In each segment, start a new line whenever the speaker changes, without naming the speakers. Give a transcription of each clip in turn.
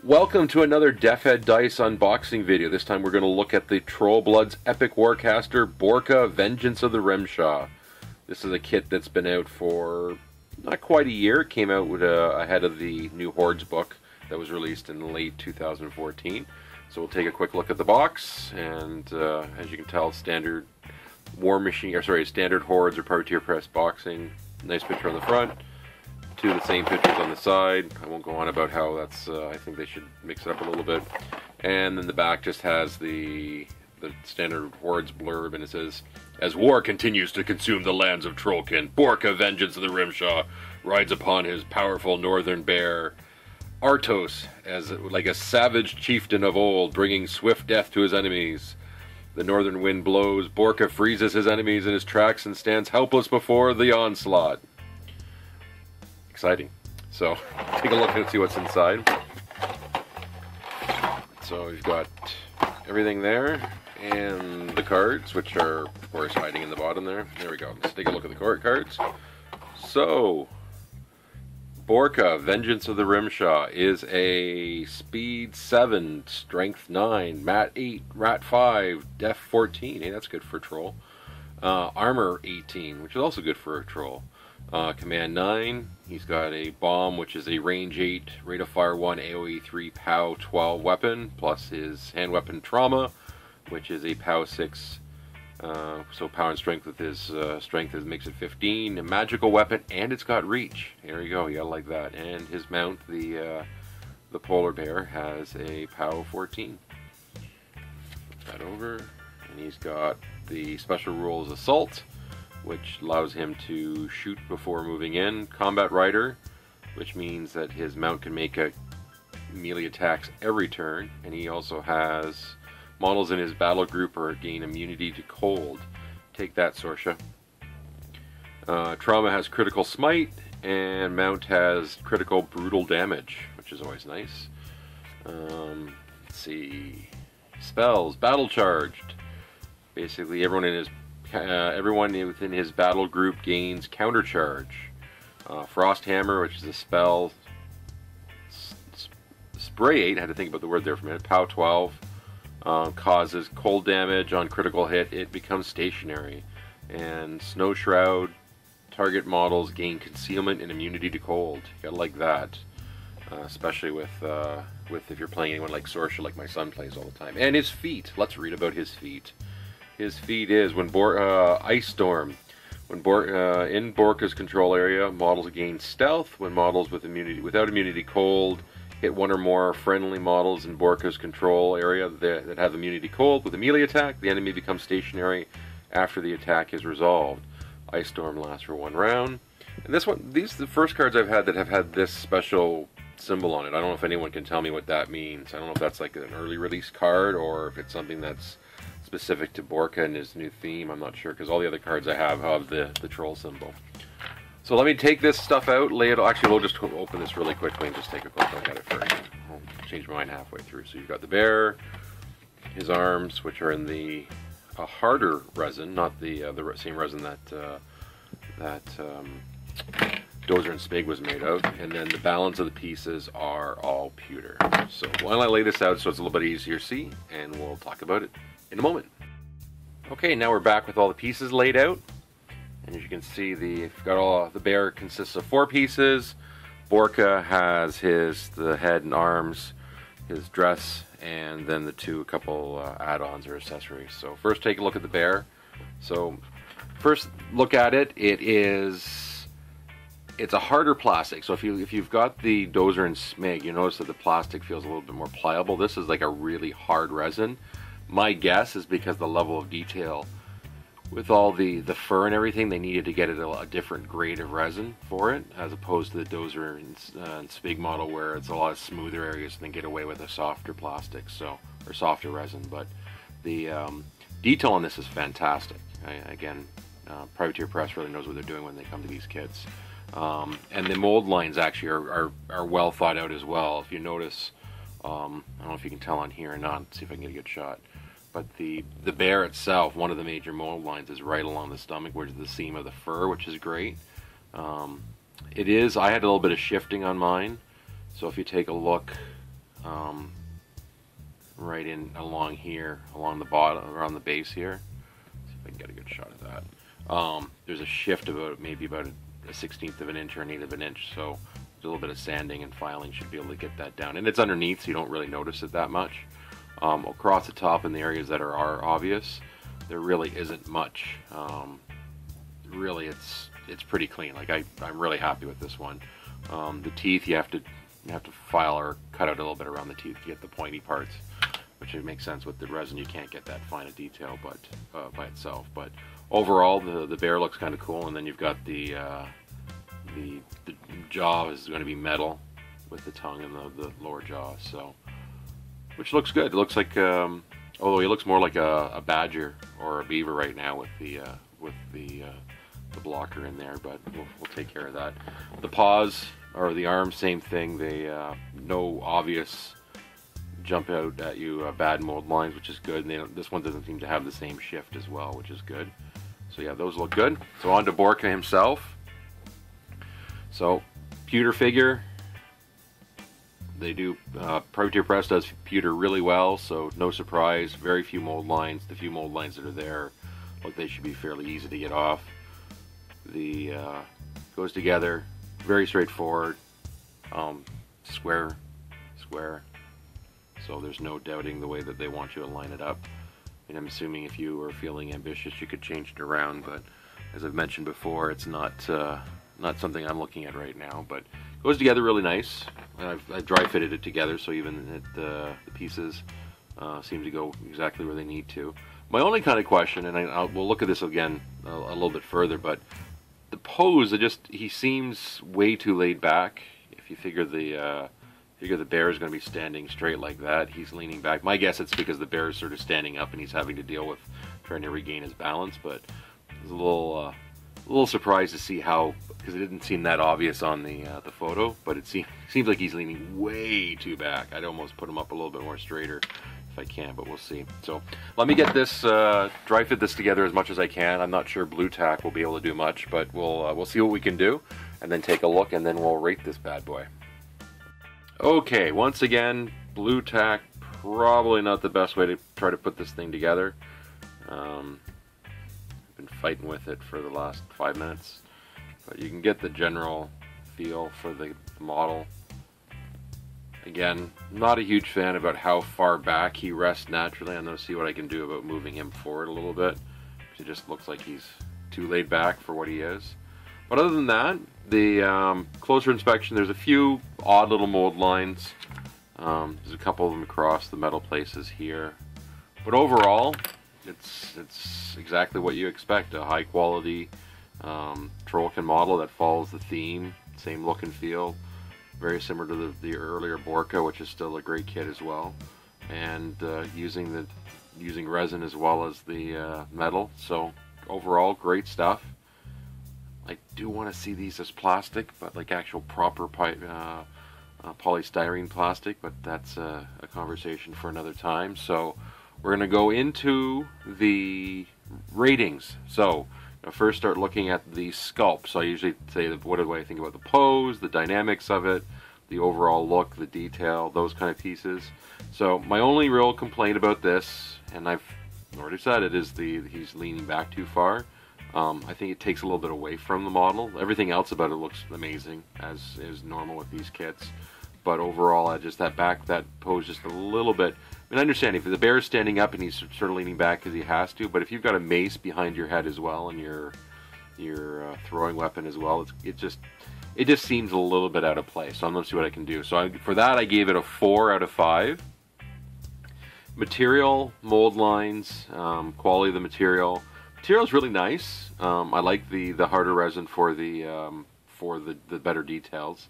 Welcome to another Deff Dice unboxing video. This time we're going to look at the Trollbloods Epic Warcaster Borka Vengeance of the Rimeshaw. This is a kit that's been out for not quite a year. It came out with ahead of the new Hordes book that was released in late 2014. So we'll take a quick look at the box, and as you can tell, standard standard Hordes or Privateer Press boxing. Nice picture on the front. Two of the same pictures on the side. I won't go on about how that's, I think they should mix it up a little bit. And then the back just has the standard Hordes blurb, and it says, "As war continues to consume the lands of Trollkin, Borka, Vengeance of the Rimshaw, rides upon his powerful northern bear, Artos, as like a savage chieftain of old, bringing swift death to his enemies. The northern wind blows, Borka freezes his enemies in his tracks and stands helpless before the onslaught." Exciting. So take a look and see what's inside. So we've got everything there, and the cards, which are of course hiding in the bottom there. There we go. Let's take a look at the court cards. So Borka, Vengeance of the Rimshaw, is a Speed 7, Strength 9, Mat 8, Rat 5, Deff 14. Hey, that's good for a troll. Armor 18, which is also good for a troll. Command 9, he's got a bomb, which is a range 8, rate of fire 1, AoE 3, POW 12 weapon, plus his hand weapon Trauma, which is a POW 6, so power and strength with his strength makes it 15, a magical weapon, and it's got reach. There you go, you gotta like that. And his mount, the polar bear, has a POW 14. Flip that over, and he's got the special rules Assault, which allows him to shoot before moving in. Combat Rider, which means that his mount can make melee attacks every turn, and he also has models in his battle group or gain immunity to cold. Take that, Sorsha. Trauma has critical smite, and mount has critical brutal damage, which is always nice. Let's see. Spells, battle charged. Basically, everyone within his battle group gains counter charge. Frost Hammer, which is a spell. Spray 8, I had to think about the word there for a minute. POW 12 causes cold damage on critical hit. It becomes stationary. And Snow Shroud, target models gain concealment and immunity to cold. You gotta like that, especially with if you're playing anyone like Sorsha, like my son plays all the time. And his feat. Let's read about his feat. His feat is Ice Storm. In Borka's control area, models gain stealth. When models without immunity cold hit one or more friendly models in Borka's control area that have immunity cold with a melee attack, the enemy becomes stationary after the attack is resolved. Ice Storm lasts for 1 round. And these are the first cards I've had that have had this special symbol on it. I don't know if anyone can tell me what that means. I don't know if that's like an early release card or if it's something that's specific to Borka and his new theme. I'm not sure, because all the other cards I have the troll symbol. So let me take this stuff out, lay it. Actually, we'll just open this really quickly and just take a quick look at it first. I'll change my mind halfway through. So you've got the bear, his arms, which are in a harder resin, not the same resin that Dozer and Spig was made of, and then the balance of the pieces are all pewter. So why don't I lay this out so it's a little bit easier to see, and we'll talk about it in a moment. Okay, now we're back with all the pieces laid out, and as you can see, the bear consists of 4 pieces. Borka has the head and arms, his dress, and then a couple add-ons or accessories. So first, take a look at the bear. So first look at it. It's a harder plastic. So if you've got the Dozer and Smig, you notice that the plastic feels a little bit more pliable. This is like a really hard resin. My guess is because the level of detail with all the fur and everything, they needed to get it a different grade of resin for it, as opposed to the Dozer and Spig model, where it's a lot of smoother areas and they get away with a softer plastic, or softer resin. But the detail on this is fantastic. Privateer Press really knows what they're doing when they come to these kits. And the mold lines actually are well thought out as well. If you notice, I don't know if you can tell on here or not. Let's see if I can get a good shot. But the bear itself, one of the major mold lines is right along the stomach, which is the seam of the fur, which is great. I had a little bit of shifting on mine, so if you take a look right in along here, along the bottom, around the base here. See if I can get a good shot of that. There's a shift about maybe about a 1/16 of an inch or an 1/8 of an inch, so a little bit of sanding and filing should be able to get that down. And it's underneath, so you don't really notice it that much. Across the top in the areas that are obvious, there really isn't much. Really, it's pretty clean. Like I'm really happy with this one. The teeth, you have to file or cut out a little bit around the teeth to get the pointy parts, which it makes sense with the resin. You can't get that fine a detail, but by itself. But overall, the bear looks kind of cool. And then you've got the jaw is going to be metal with the tongue and the lower jaw, so which looks good. It looks like although he looks more like a badger or a beaver right now with the blocker in there, but we'll take care of that. The paws or the arms, same thing. They no obvious jump out at you bad mold lines, which is good. And this one doesn't seem to have the same shift as well, which is good. So yeah, those look good. So on to Borka himself. So pewter figure. They do Privateer Press does pewter really well, so no surprise. Very few mold lines. The few mold lines that are there, look, they should be fairly easy to get off. The goes together, very straightforward. Square. So there's no doubting the way that they want you to line it up. And I'm assuming if you were feeling ambitious, you could change it around. But as I've mentioned before, it's not something I'm looking at right now. But it goes together really nice. And I've dry fitted it together, so even the pieces seem to go exactly where they need to. My only kind of question, and we'll look at this again a little bit further, but the pose, he seems way too laid back. If you figure the bear is going to be standing straight like that, he's leaning back. My guess it's because the bear is sort of standing up and he's having to deal with trying to regain his balance. But I was a little surprised to see how, because it didn't seem that obvious on the photo, but it seems like he's leaning way too back. I'd almost put him up a little bit more straighter if I can, but we'll see. So let me get this dry fit this together as much as I can. I'm not sure blue tack will be able to do much, but we'll see what we can do, and then take a look, and then we'll rate this bad boy. Okay, once again, blue tack, probably not the best way to try to put this thing together. I've been fighting with it for the last 5 minutes, but you can get the general feel for the model. Again, not a huge fan about how far back he rests naturally. I'm going to see what I can do about moving him forward a little bit. It just looks like he's too laid back for what he is. But other than that, the closer inspection, there's a few odd little mold lines. There's a couple of them across the metal places here. But overall, it's exactly what you expect. A high quality Trollkin model that follows the theme. Same look and feel. Very similar to the earlier Borka, which is still a great kit as well. And using resin as well as the metal. So overall, great stuff. I do want to see these as plastic, but like actual proper polystyrene plastic, but that's a conversation for another time. So we're going to go into the ratings. So first start looking at the sculpt. So I usually say, what do I think about the pose, the dynamics of it, the overall look, the detail, those kind of pieces. So my only real complaint about this, and I've already said it, is he's leaning back too far. I think it takes a little bit away from the model. Everything else about it looks amazing, as is normal with these kits. But overall, that pose just a little bit. I mean, I understand if the bear is standing up and he's sort of leaning back because he has to, but if you've got a mace behind your head as well and your throwing weapon as well, it just seems a little bit out of place. So I'm going to see what I can do. So for that, I gave it a 4 out of 5. Material, mold lines, quality of the material. Material is really nice. I like the harder resin for the better details.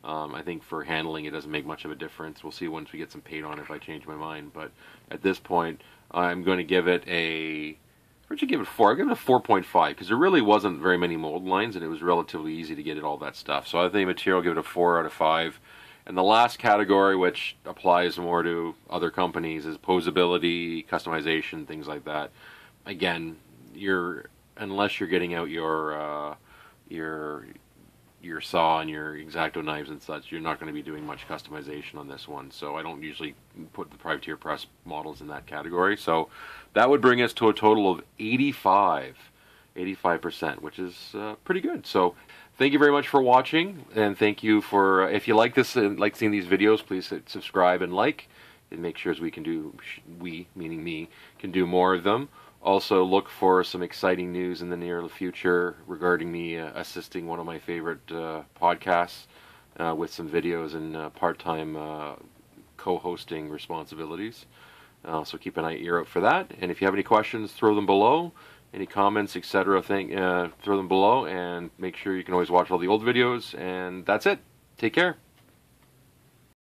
I think for handling it doesn't make much of a difference. We'll see once we get some paint on if I change my mind. But at this point, I'm going to give it where'd you give it 4? I'll give it a 4.5 because there really wasn't very many mold lines and it was relatively easy to get it all that stuff. So I think material, give it a 4 out of 5. And the last category, which applies more to other companies, is posability, customization, things like that. Again, unless you're getting out your your saw and your X-Acto knives and such, you're not going to be doing much customization on this one. So I don't usually put the privateer press models in that category. So that would bring us to a total of 85%, which is pretty good. So thank you very much for watching, and thank you for, if you like this and like seeing these videos, please hit subscribe and like, and make sure as we can do, we, meaning me, can do more of them. Also look for some exciting news in the near future regarding me assisting one of my favorite podcasts with some videos and part-time co-hosting responsibilities. So keep an ear out for that. And if you have any questions, throw them below. Any comments, etc., throw them below. And make sure you can always watch all the old videos. And that's it. Take care.